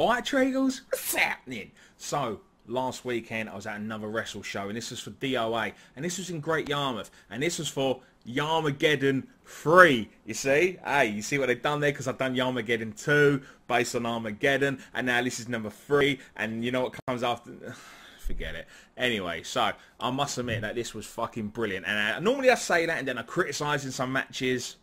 Alright, Treagles, what's happening? So, last weekend I was at another wrestle show, and this was for DOA, and this was in Great Yarmouth, and this was for Yarmageddon 3, you see? Hey, you see what they've done there? Because I've done Yarmageddon 2, based on Armageddon, and now this is number 3, and you know what comes after? Forget it. Anyway, so, I must admit that this was fucking brilliant, and normally I say that, and then I criticise in some matches.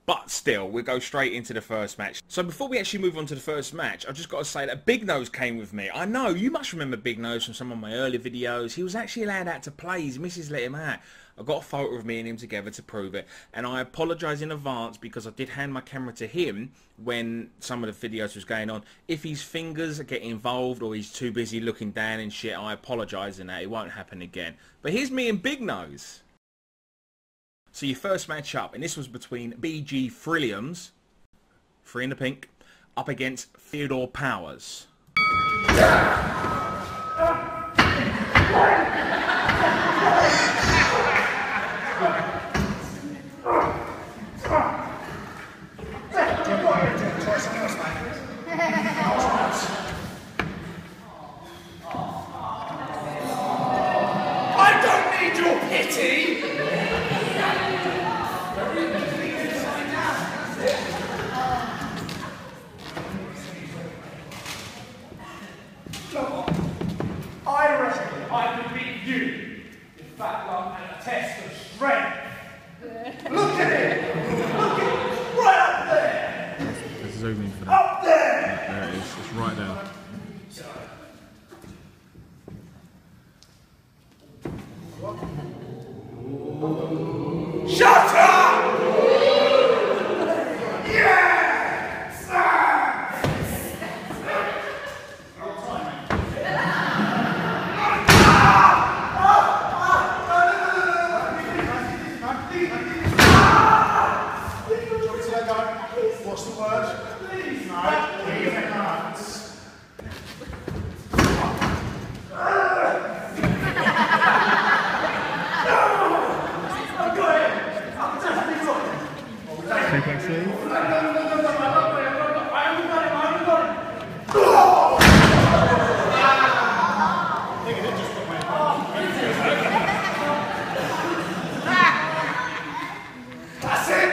But still, we'll go straight into the first match. So before we actually move on to the first match, I've just got to say that Big Nose came with me. I know, you must remember Big Nose from some of my earlier videos. He was actually allowed out to play. His missus let him out. I got a photo of me and him together to prove it. And I apologise in advance because I did hand my camera to him when some of the videos was going on. If his fingers get involved or he's too busy looking down and shit, I apologise in that. It won't happen again. But here's me and Big Nose. So your first match up, and this was between BG Frilliams, 3 in the pink, up against Theodore Powers. I don't need your pity! I reckon I can beat you with that lump and a test of strength. Look at it! Look at it! It's right up there! Let's zoom in for that. Up there! There it is. It's right there. Shut up! Yes! What's the word? Please, no. Please, That's it!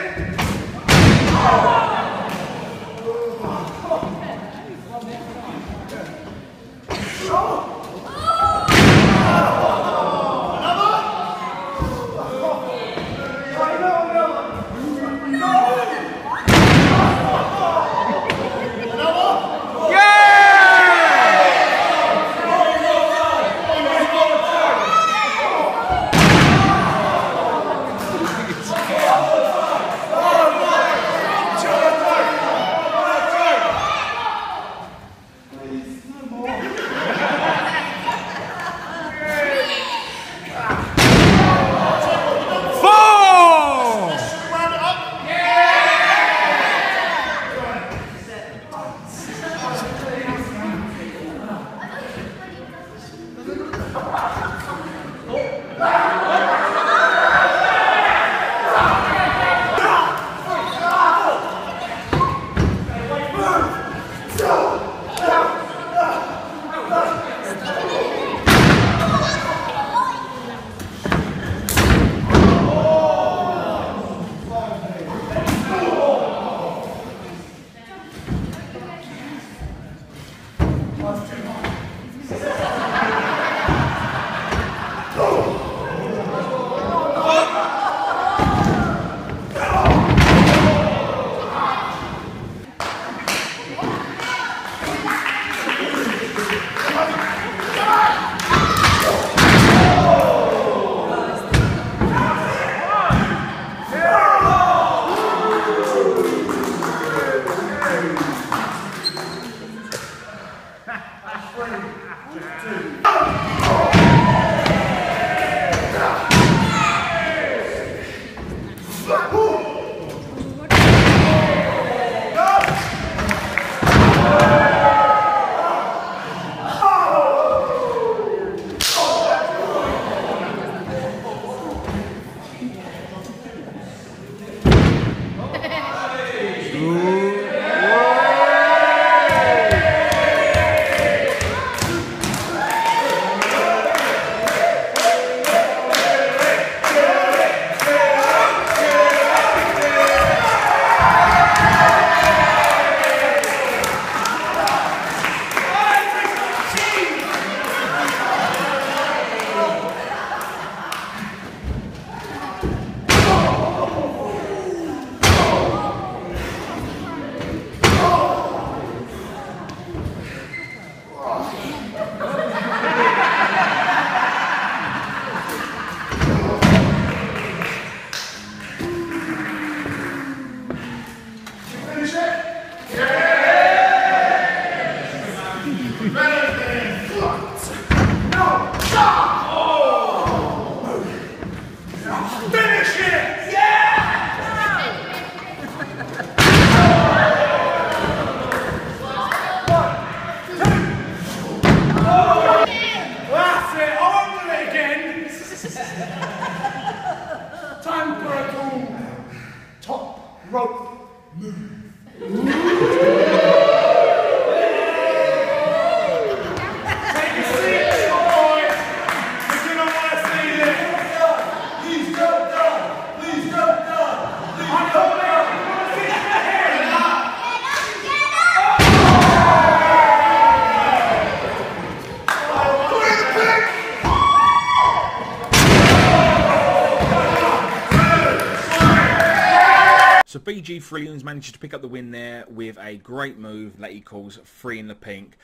BG Frilliams manages to pick up the win there with a great move that he calls Free in the Pink.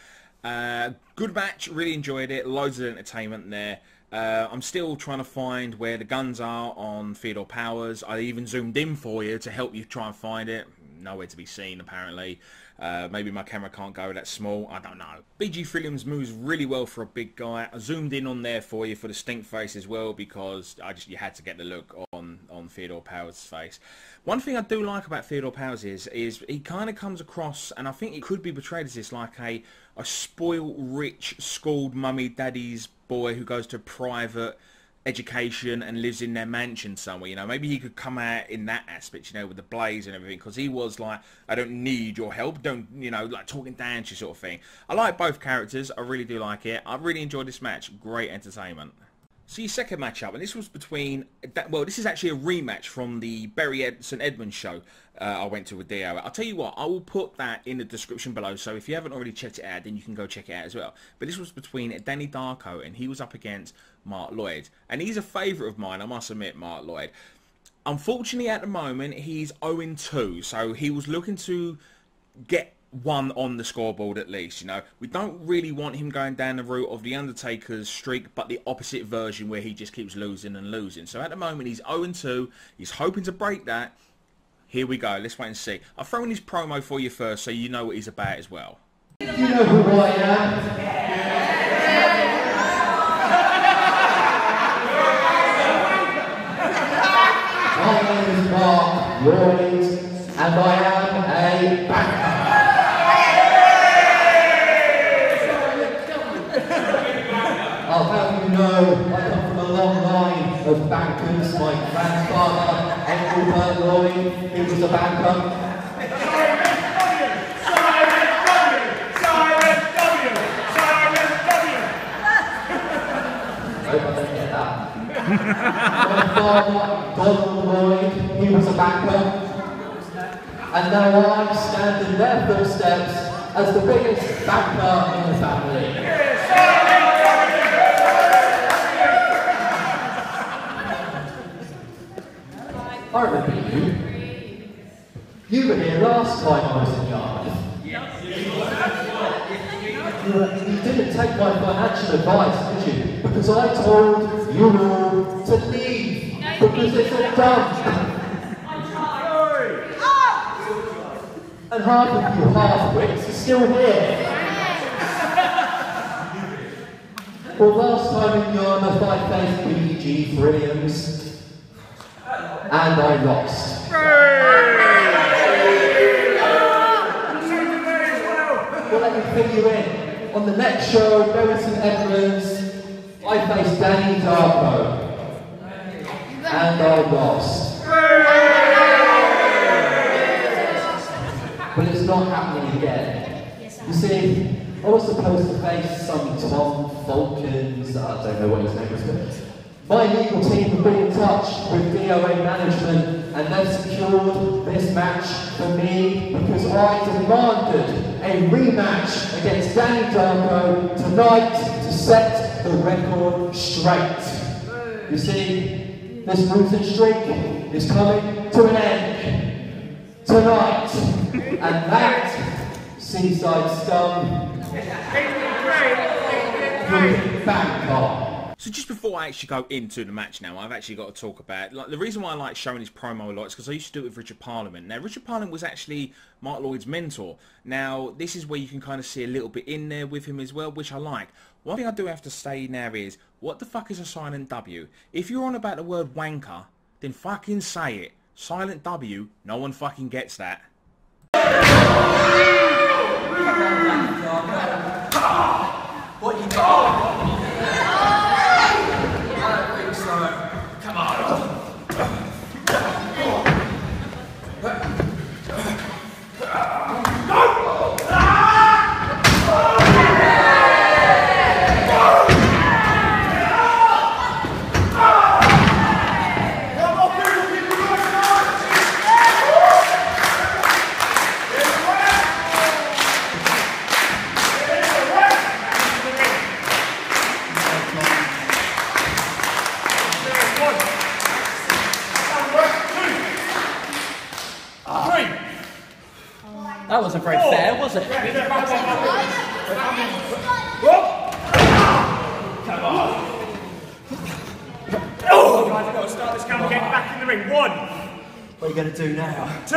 Good match, really enjoyed it, loads of entertainment there. I'm still trying to find where the guns are on Theodore Powers. I even zoomed in for you to help you try and find it. Nowhere to be seen apparently. Maybe my camera can't go that small, I don't know. BG Frilliams moves really well for a big guy. I zoomed in on there for you for the stink face as well, because you had to get the look on Theodore Powers' face. One thing I do like about Theodore Powers is he kind of comes across, and I think it could be portrayed as this, like a spoiled, rich, schooled mummy daddy's boy who goes to private education and lives in their mansion somewhere. You know, maybe he could come out in that aspect, you know, with the blaze and everything, because he was like, I don't need your help, don't, you know, like talking down to you sort of thing. I like both characters, I really do like it. I really enjoyed this match, great entertainment. So your second matchup, and this was between, well, this is actually a rematch from the St Edmunds show I went to with DOA. I'll tell you what, I will put that in the description below, so if you haven't already checked it out, then you can go check it out as well. But this was between Danny Darko, and he was up against Mark Lloyd. And he's a favourite of mine, I must admit, Mark Lloyd. Unfortunately, at the moment, he's 0-2, so he was looking to get one on the scoreboard at least. You know, we don't really want him going down the route of the Undertaker's streak, but the opposite version where he just keeps losing and losing. So at the moment he's 0-2, he's hoping to break that. Here we go, let's wait and see. I've thrown his promo for you first so you know what he's about as well. You know who I am? My name is Mark Lloyd, and I am a banker. I'll have you know, I come from a long line of bankers. My grandfather, Engelbert Lloyd, he was a banker. My father, Donald Lloyd, he was a banker. And now I stand in their footsteps as the biggest banker in the family. I remember you. You were here last time I was in Yarmouth. You didn't take my financial advice, did you? Because I told you all to leave. Because it's a dump. And half of you half-wits are still here. Well, last time in Yarmouth I faced BG Frilliams. And I lost. Well, let me fill you in. On the next show, St Edmunds, I faced Danny Darko. And I lost. But it's not happening again. You see, I was supposed to face some Tom Falkins, I don't know what his name was. My legal team have been in touch with DOA management and they've secured this match for me because I demanded a rematch against Danny Darko tonight to set the record straight. You see, this losing streak is coming to an end tonight, and that seaside scum will back on. So just before I actually go into the match now, I've actually got to talk about, like, the reason why I like showing his promo a lot is because I used to do it with Richard Parliament. Now, Richard Parliament was actually Mark Lloyd's mentor. Now, this is where you can kind of see a little bit in there with him as well, which I like. One thing I do have to say now is, what the fuck is a silent W? If you're on about the word wanker, then fucking say it. Silent W, no one fucking gets that. What you got? I don't think so. Come on. wasn't very fair, was it? Come on. Oh, guys, I've got to start this camera getting back in the ring. 1. What are you going to do now? 2.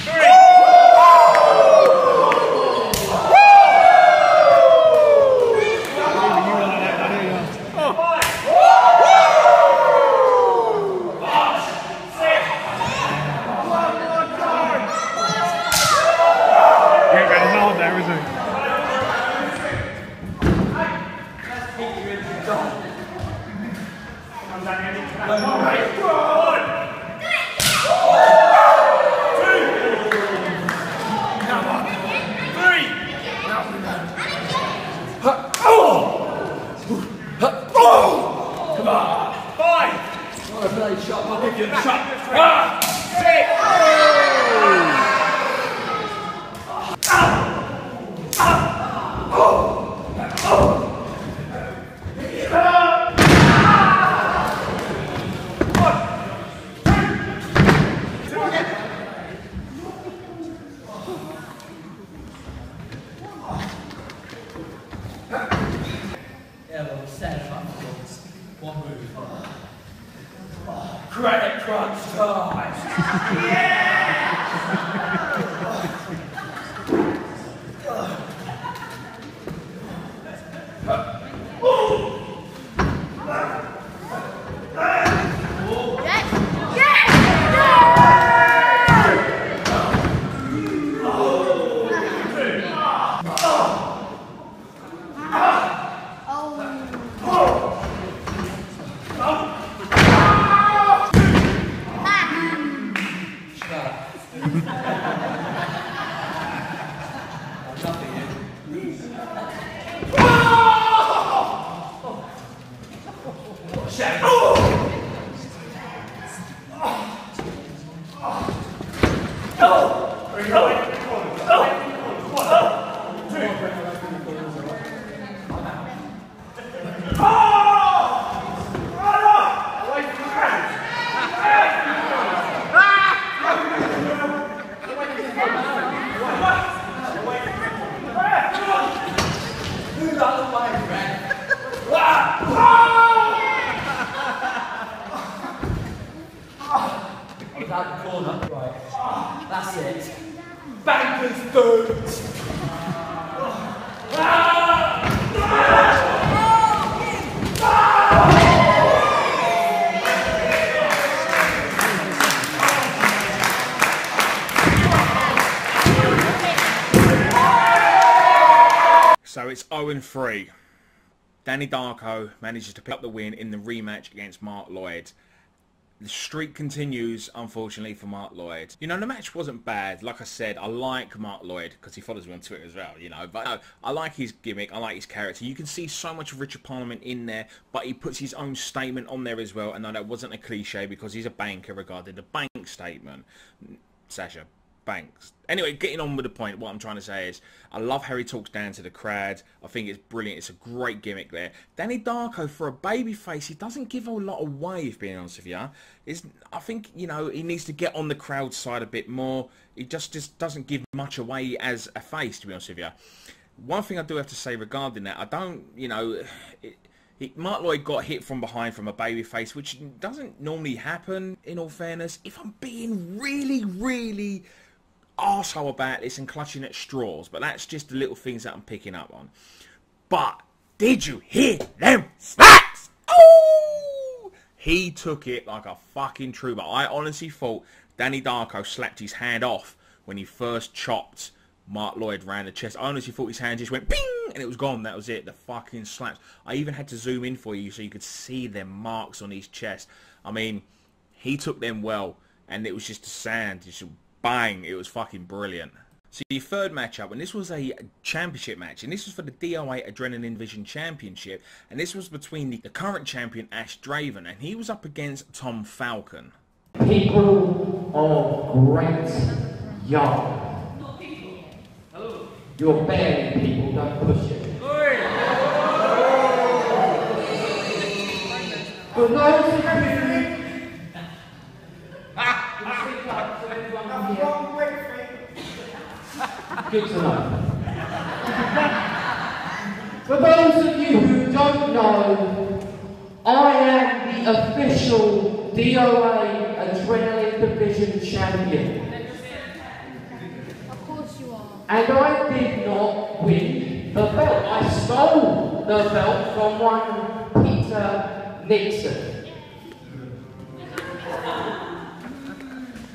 3. Credit crunch time! That corner, right, that's it. Banker's boots! So it's 0-3. Danny Darko manages to pick up the win in the rematch against Mark Lloyd. The streak continues, unfortunately, for Mark Lloyd. You know, the match wasn't bad. Like I said, I like Mark Lloyd because he follows me on Twitter as well, you know. But no, I like his gimmick. I like his character. You can see so much of Richard Parliament in there, but he puts his own statement on there as well. And no, that wasn't a cliche because he's a banker regarding the bank statement. Sasha Banks. Anyway, getting on with the point, what I'm trying to say is I love how he talks down to the crowd. I think it's brilliant. It's a great gimmick there. Danny Darko, for a babyface, he doesn't give a lot away, if being honest with you. I think, you know, he needs to get on the crowd side a bit more. He just doesn't give much away as a face, to be honest with you. One thing I do have to say regarding that, I don't, you know... Mark Lloyd got hit from behind from a babyface, which doesn't normally happen, in all fairness. If I'm being really arsehole about this and clutching at straws, but that's just the little things that I'm picking up on. But did you hear them slaps? Oh! He took it like a fucking trooper. I honestly thought Danny Darko slapped his hand off when he first chopped Mark Lloyd round the chest. I honestly thought his hand just went bing and it was gone. That was it. The fucking slaps. I even had to zoom in for you so you could see them marks on his chest. I mean, he took them well, and it was just a sound. Just bang. It was fucking brilliant. So your third matchup, and this was a championship match, and this was for the DOA Adrenaline Division Championship, and this was between the current champion Ash Draven, and he was up against Tom Falcon. People of Great Yarmouth. You're barely people, don't push it. For those of you who seem like everyone here Good to know. For those of you who don't know, I am the official DOA Adrenaline Division Champion. Of course you are. And I did not win the belt. I stole the belt from one Peter Nixon.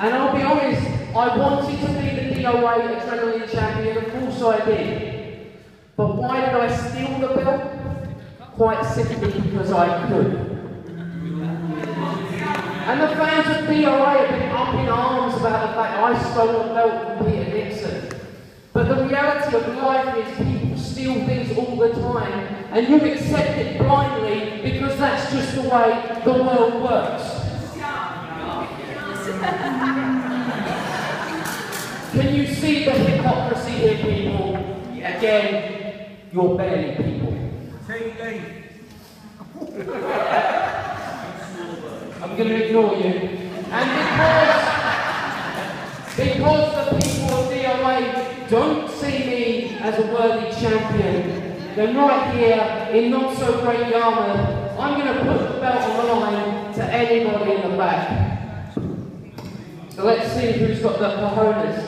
And I'll be honest, I wanted to be the DOA Adrenaline Champion, of course I did. But why did I steal the belt? Quite simply because I could. And the fans of DOA have been up in arms about the fact I stole the belt from Peter Nixon. But the reality of life is people steal things all the time, and you accept it blindly because that's just the way the world works. Can you see the hypocrisy here, people? Again, you're barely people. I'm going to ignore you. And because the people of DOA don't see me as a worthy champion, then right here in not so great Yarmouth, I'm going to put the belt on the line to anybody in the back. So let's see who's got the cojones.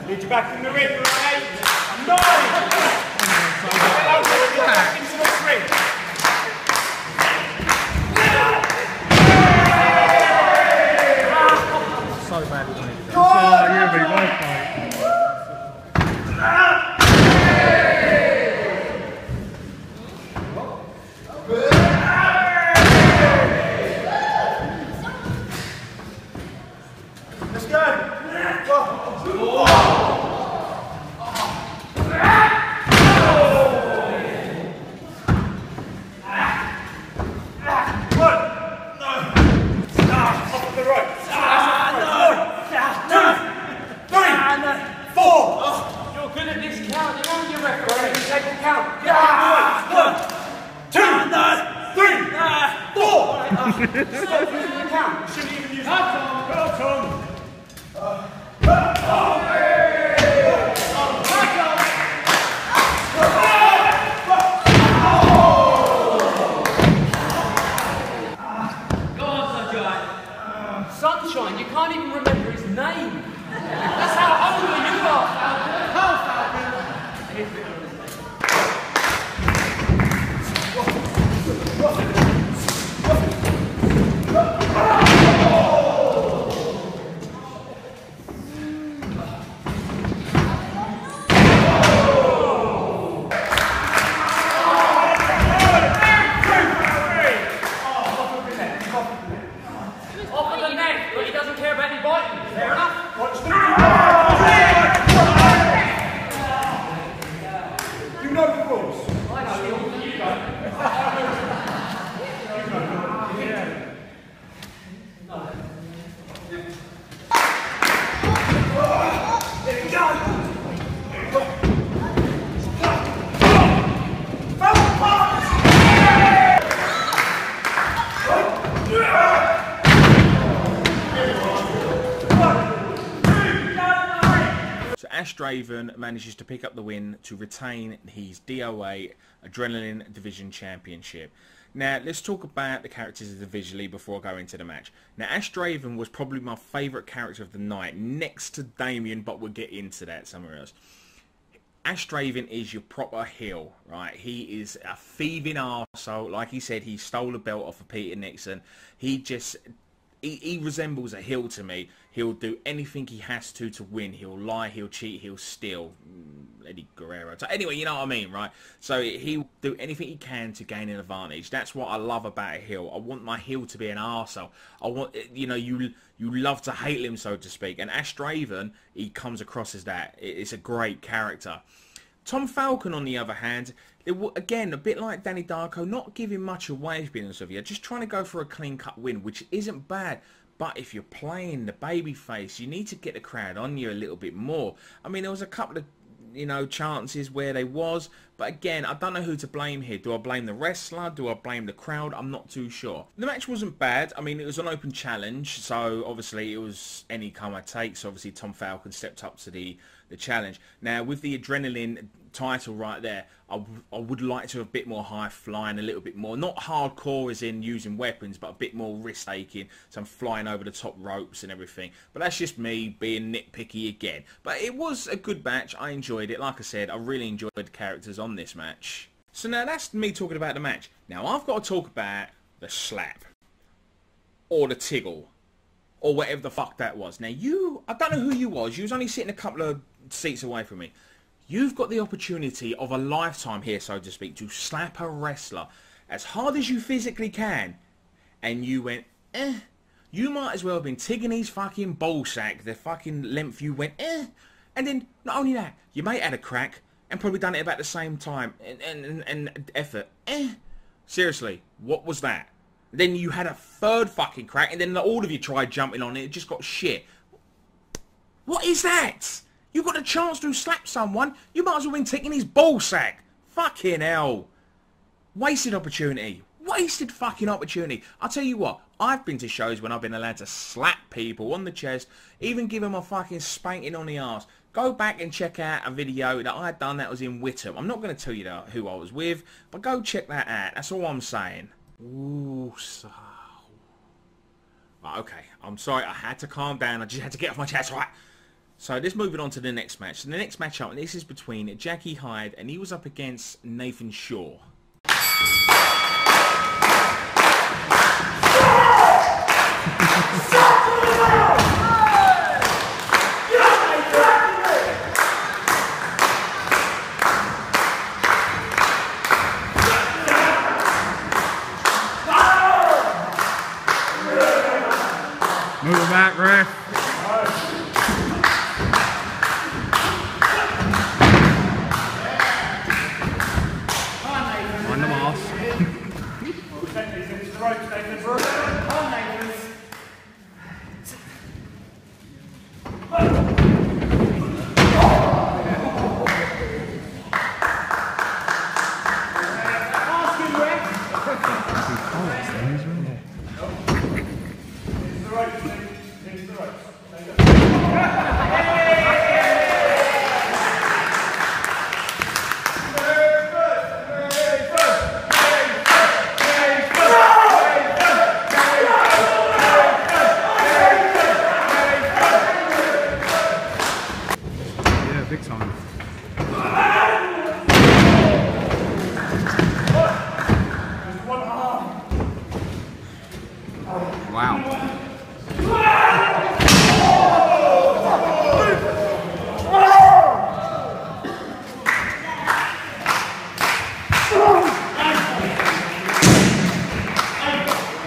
Need you back in the ring, right? 9! Back into the ring. So bad it went. Let's go! Sunshine, you can't even remember his name. That's how old you are, Falcon. Ash Draven manages to pick up the win to retain his DOA Adrenaline Division Championship. Now, let's talk about the characters individually before I go into the match. Now, Ash Draven was probably my favourite character of the night, next to Damien, but we'll get into that somewhere else. Ash Draven is your proper heel, right? He is a thieving arsehole. Like he said, he stole the belt off of Peter Nixon. He resembles a heel to me. He'll do anything he has to win. He'll lie, he'll cheat, he'll steal. Eddie Guerrero. So anyway, you know what I mean, right? So he'll do anything he can to gain an advantage. That's what I love about a heel. I want my heel to be an arsehole. I want, you know, you love to hate him, so to speak. And Ash Draven, he comes across as that. It's a great character. Tom Falcon, on the other hand, again, a bit like Danny Darko, not giving much away, to be honest with you. Just trying to go for a clean-cut win, which isn't bad. But if you're playing the babyface, you need to get the crowd on you a little bit more. I mean, there was a couple of, you know, chances where they was. But again, I don't know who to blame here. Do I blame the wrestler? Do I blame the crowd? I'm not too sure. The match wasn't bad. I mean, it was an open challenge. So, obviously, it was any come I take. So, obviously, Tom Falcon stepped up to the challenge. Now, with the Adrenaline title right there, I would like to have a bit more high flying, a little bit more, not hardcore as in using weapons, but a bit more risk taking, some flying over the top ropes and everything. But that's just me being nitpicky again. But it was a good match. I enjoyed it. Like I said, I really enjoyed the characters on this match. So now that's me talking about the match. Now I've got to talk about the slap or the tiggle or whatever the fuck that was. Now I don't know who you was. You was only sitting a couple of seats away from me. You've got the opportunity of a lifetime here, so to speak, to slap a wrestler as hard as you physically can, and you went, eh. You might as well have been tigging his fucking ballsack, the fucking length you went, eh. And then, not only that, your mate had a crack and probably done it about the same time and effort. Eh. Seriously, what was that? Then you had a third fucking crack, and then all of you tried jumping on it, it just got shit. What is that? You got a chance to slap someone, you might as well have been taking his ballsack. Fucking hell. Wasted opportunity. Wasted fucking opportunity. I'll tell you what, I've been to shows when I've been allowed to slap people on the chest, even give them a fucking spanking on the arse. Go back and check out a video that I had done that was in Whittam. I'm not going to tell you who I was with, but go check that out. That's all I'm saying. Ooh, so... Right, okay, I'm sorry, I had to calm down. I just had to get off my chest, right? So let's move it on to the next match. So the next match up, and this is between Jackie Hyde, and he was up against Nathan Shaw. Move it back, ref.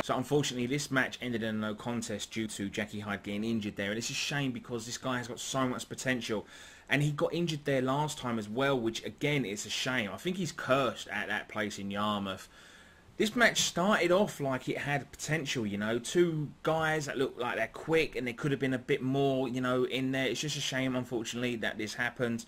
Unfortunately, this match ended in a no contest due to Jackie Hyde getting injured there, and it's a shame because this guy has got so much potential, and he got injured there last time as well, which again is a shame. I think he's cursed at that place in Yarmouth. This match started off like it had potential, you know, two guys that look like they're quick, and there could have been a bit more, you know, in there. It's just a shame, unfortunately, that this happened.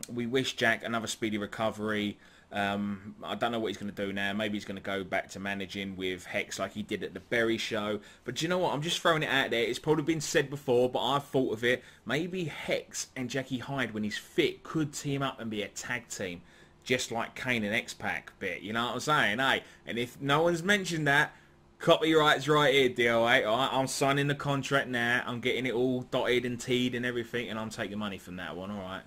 We wish Jack another speedy recovery. I don't know what he's going to do now. Maybe he's going to go back to managing with Hex like he did at the Berry show. But do you know what? I'm just throwing it out there. It's probably been said before, but I've thought of it. Maybe Hex and Jackie Hyde, when he's fit, could team up and be a tag team. Just like Kane and X-Pac bit. You know what I'm saying? Hey, and if no one's mentioned that, copyright's right here, DOA. Alright, I'm signing the contract now. I'm getting it all dotted and T'd and everything, and I'm taking money from that one, alright?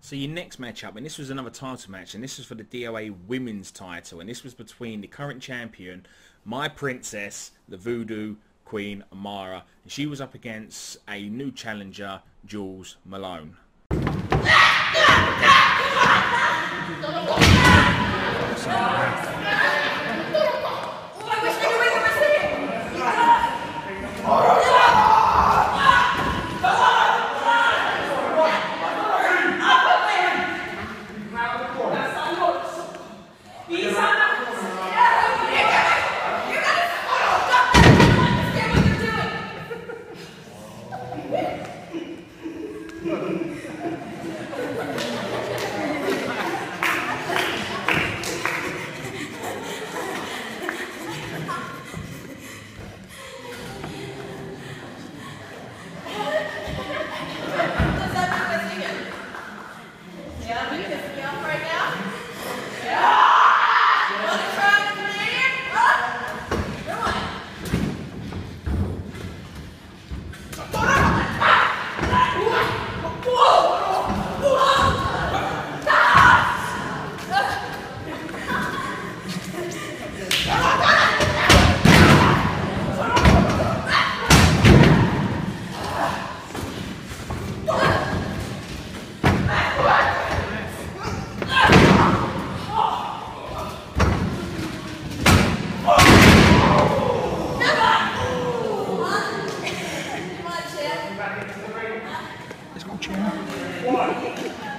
So your next matchup, and this was another title match, and this was for the DOA Women's title, and this was between the current champion, my princess, the Voodoo Queen Amara, and she was up against a new challenger, Jules Malone.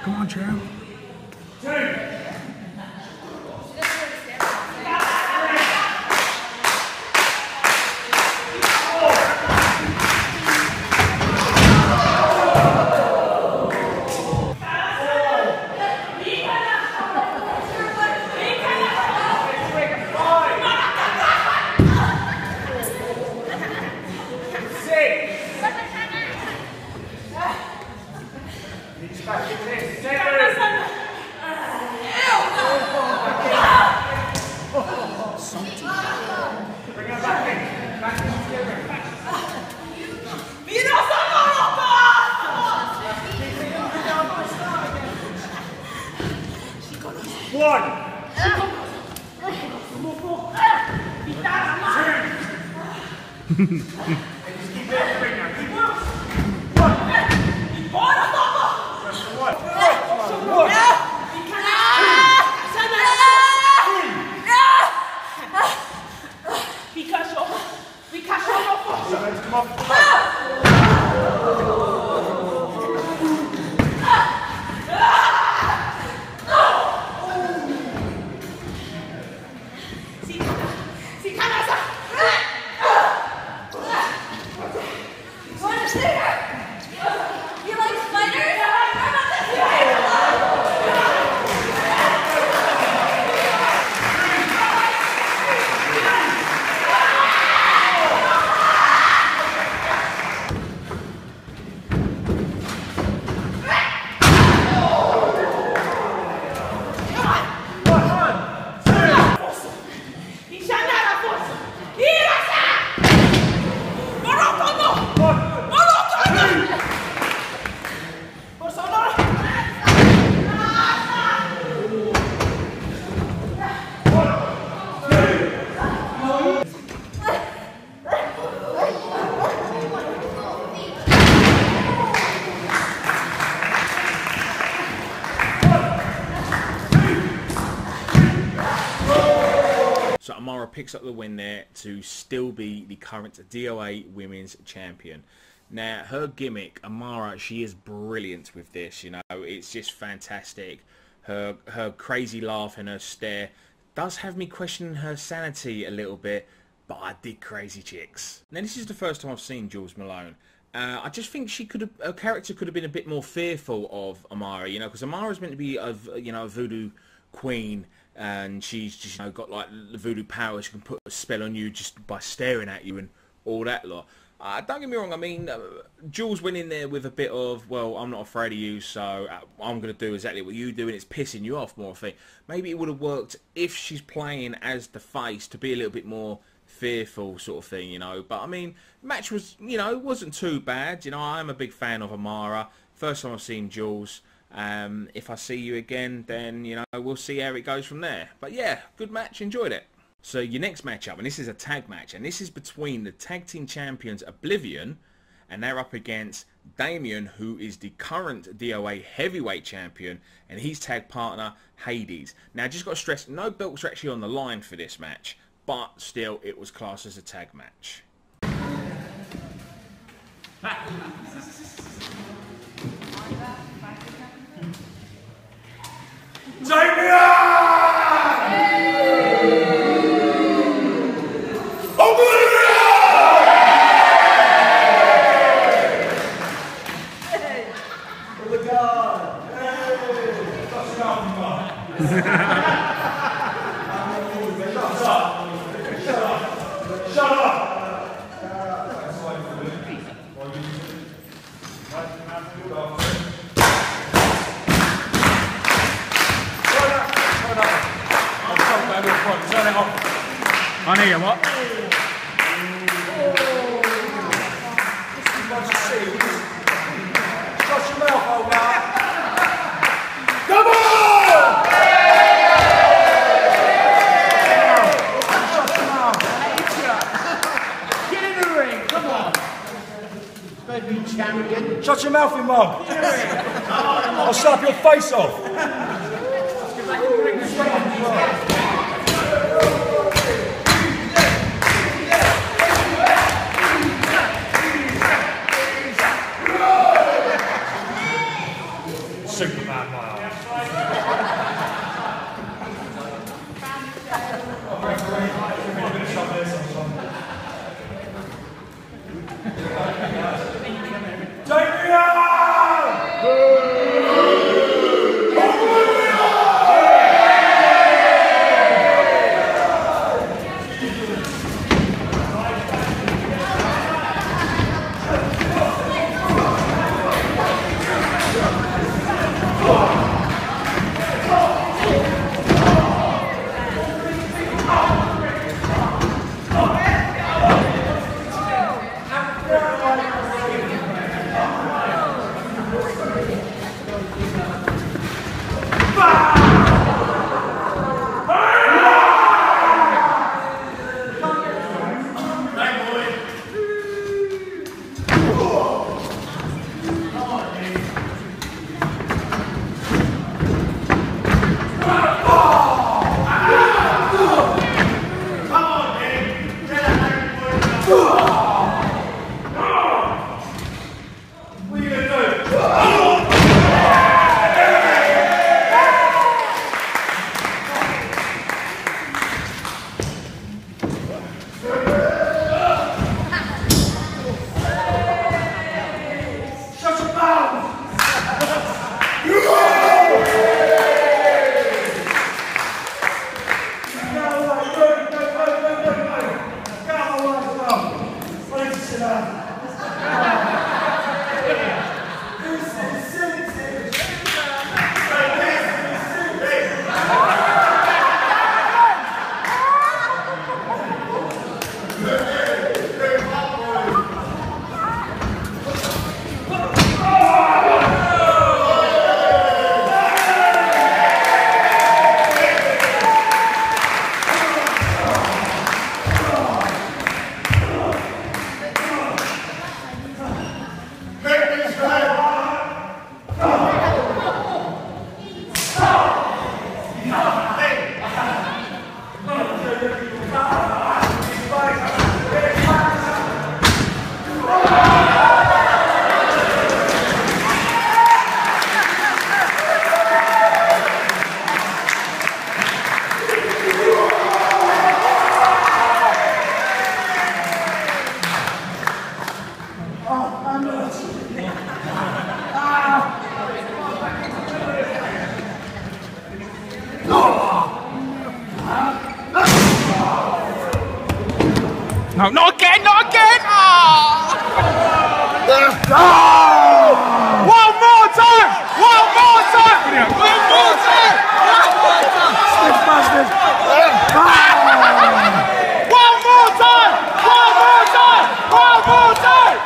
Come on, Joe. So Amara picks up the win there to still be the current DOA Women's Champion. Now, her gimmick, Amara, she is brilliant with this, you know. It's just fantastic. Her crazy laugh and her stare does have me questioning her sanity a little bit, but I dig crazy chicks. Now, this is the first time I've seen Jules Malone. I just think her character could have been a bit more fearful of Amara, you know, because Amara's meant to be a voodoo queen, and she's just, you know, got like the voodoo powers. She can put a spell on you just by staring at you and all that lot. Don't get me wrong, I mean, Jules went in there with a bit of, well, I'm not afraid of you, so I'm going to do exactly what you do, and it's pissing you off more, I think. Maybe it would have worked if she's playing as the face to be a little bit more fearful sort of thing, you know. But, I mean, the match was, you know, it wasn't too bad. You know, I'm a big fan of Amara. First time I've seen Jules. If I see you again, then, you know, we'll see how it goes from there. But yeah, good match, enjoyed it. So your next matchup, and this is a tag match, and this is between the tag team champions Oblivion, and they're up against Damien, who is the current DOA heavyweight champion, and his tag partner Hades. Now, just got to stress, no belts are actually on the line for this match, but still, it was classed as a tag match. I know you what? Shut your mouth, old man. Come on! Shut your mouth. Get in the ring, come on. Baby champion. Shut your mouth, you mug. I'll slap your face off. Superman, my arse. No, not again, not again! One more time! One more time! One more time! One more time! Stiff bastard! One more time! One more time! One more time!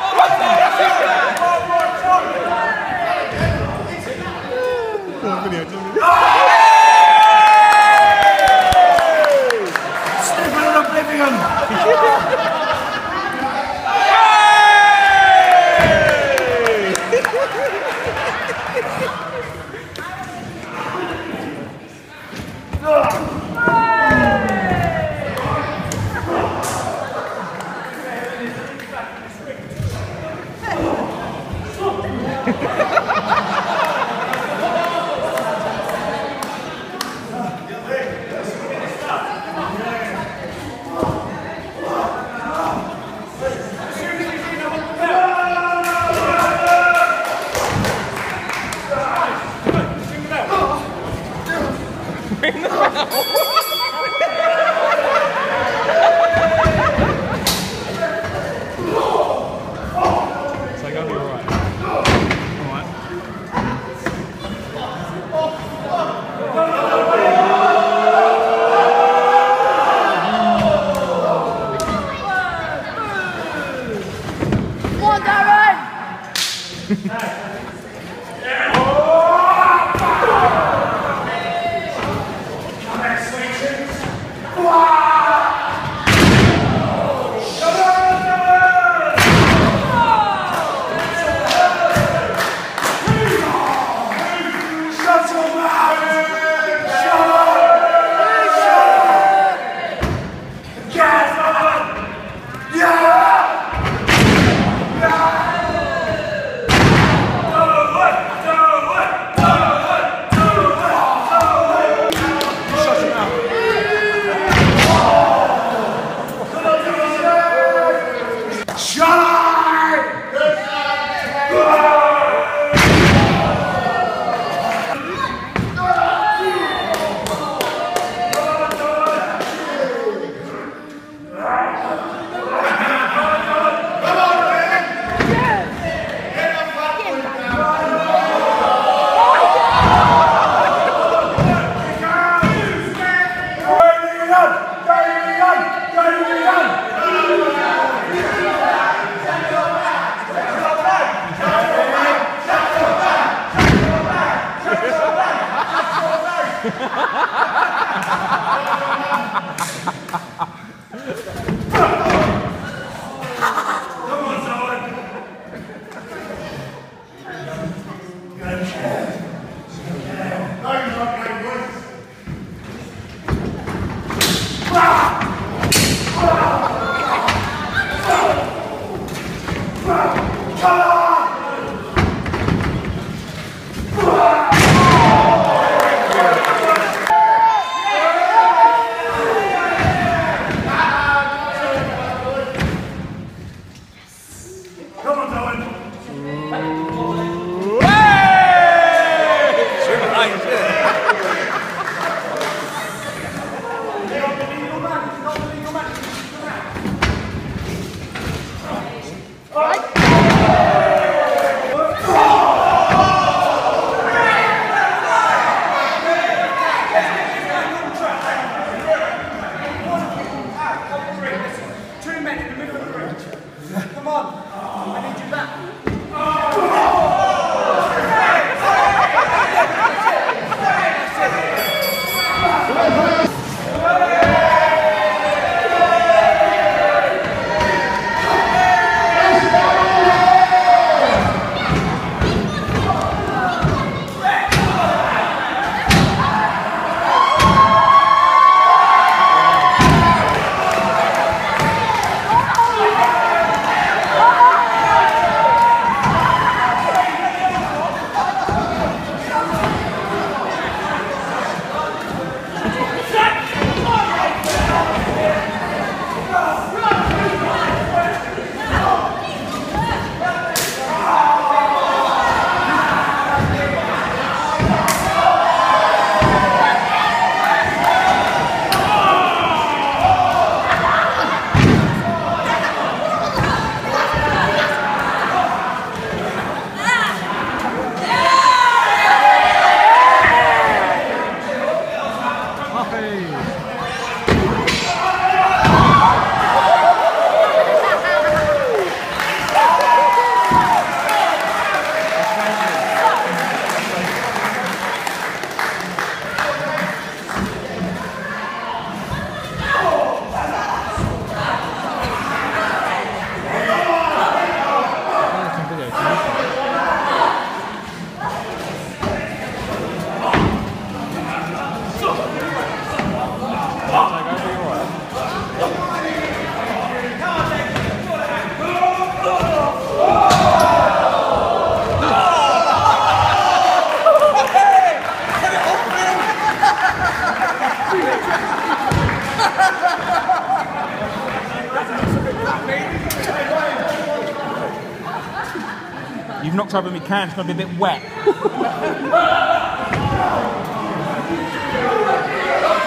You've knocked over my can, it's going to be a bit wet.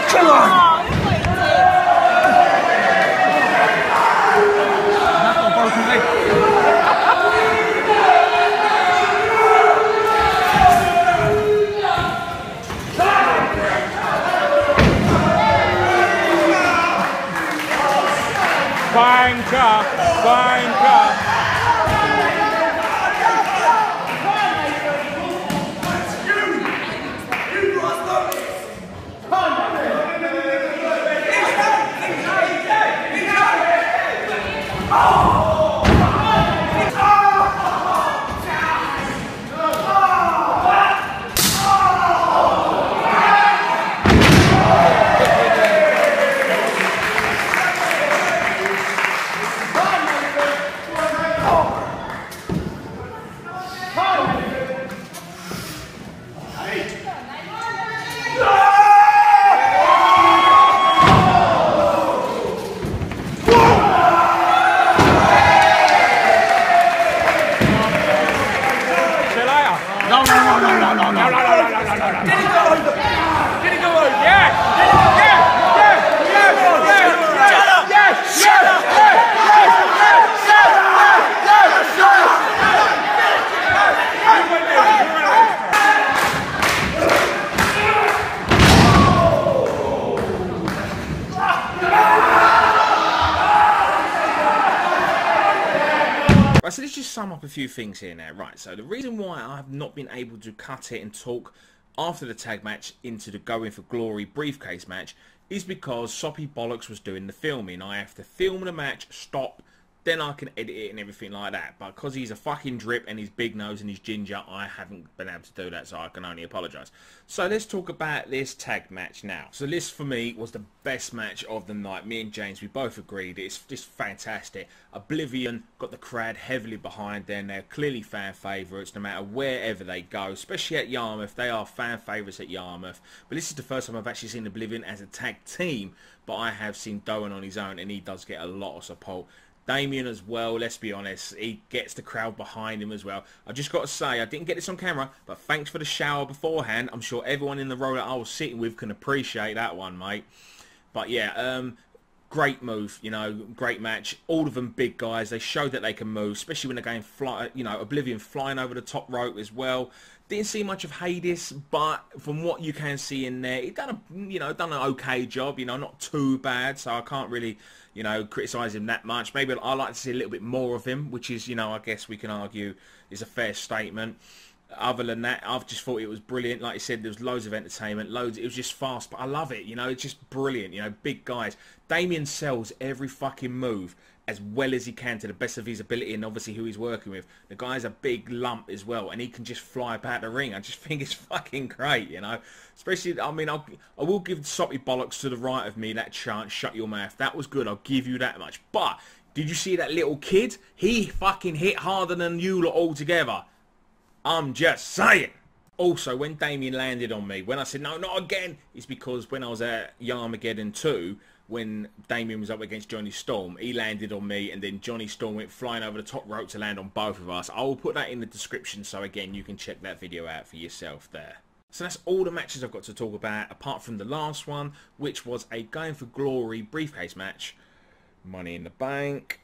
Come on! That's not broken leg. Banker! Banker! Right, so let's just sum up a few things here now. Right, so the reason why I have not been able to cut it and talk after the tag match into the Going for Glory briefcase match is because Soppy Bollocks was doing the filming. I have to film the match, stop, then I can edit it and everything like that. But because he's a fucking drip and his big nose and his ginger, I haven't been able to do that, so I can only apologise. So let's talk about this tag match now. So this, for me, was the best match of the night. Me and James, we both agreed. It's just fantastic. Oblivion got the crowd heavily behind them. They're clearly fan favourites no matter wherever they go, especially at Yarmouth. They are fan favourites at Yarmouth. But this is the first time I've actually seen Oblivion as a tag team, but I have seen DOA on his own, and he does get a lot of support. Damien as well, let's be honest, he gets the crowd behind him as well. I've just got to say, I didn't get this on camera, but thanks for the shower beforehand. I'm sure everyone in the row that I was sitting with can appreciate that one, mate. But yeah, great move, you know, great match. All of them big guys. They showed that they can move, especially when they're going fly, you know, Oblivion flying over the top rope as well. Didn't see much of Hades, but from what you can see in there, he done an okay job, you know, not too bad. So I can't really, you know, criticise him that much. Maybe I like to see a little bit more of him, which is, you know, I guess we can argue is a fair statement. Other than that, I've just thought it was brilliant. Like I said, there was loads of entertainment, it was just fast, but I love it, you know, it's just brilliant, you know, big guys. Damien sells every fucking move as well as he can to the best of his ability, and obviously who he's working with. The guy's a big lump as well, and he can just fly about the ring. I just think it's fucking great, you know. Especially, I mean, I will give Soppy Bollocks to the right of me that chant, shut your mouth. That was good, I'll give you that much. But, did you see that little kid? He fucking hit harder than you lot all together. I'm just saying. Also, when Damien landed on me, when I said, no, not again, it's because when I was at Yarmageddon 2, when Damien was up against Johnny Storm, he landed on me, and then Johnny Storm went flying over the top rope to land on both of us. I will put that in the description, so again, you can check that video out for yourself there. So that's all the matches I've got to talk about, apart from the last one, which was a Going for Glory briefcase match. Money in the Bank.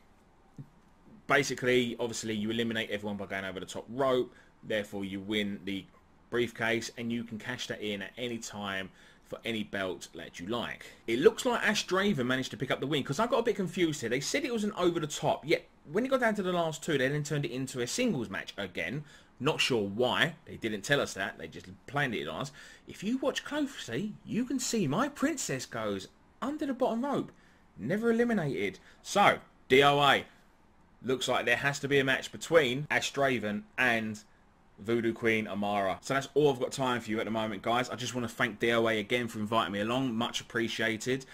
Basically, obviously, you eliminate everyone by going over the top rope. Therefore, you win the briefcase, and you can cash that in at any time for any belt that you like. It looks like Ash Draven managed to pick up the win, because I got a bit confused here. They said it was an over the top, yet when it got down to the last two, they then turned it into a singles match again. Not sure why. They didn't tell us that. They just planned it on us. If you watch closely, you can see my princess goes under the bottom rope. Never eliminated. So, DOA. Looks like there has to be a match between Ash Draven and Voodoo Queen Amara. So that's all I've got time for you at the moment, guys. I just want to thank DOA again for inviting me along. Much appreciated.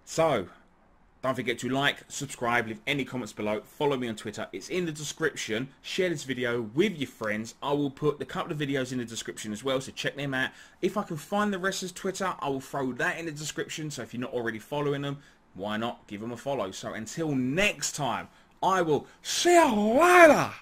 So, Don't forget to like, subscribe, leave any comments below, follow me on Twitter. It's in the description. Share this video with your friends. I will put a couple of videos in the description as well, so check them out. If I can find the wrestlers' Twitter, I will throw that in the description. So if you're not already following them, why not give them a follow? So until next time, I will see you later.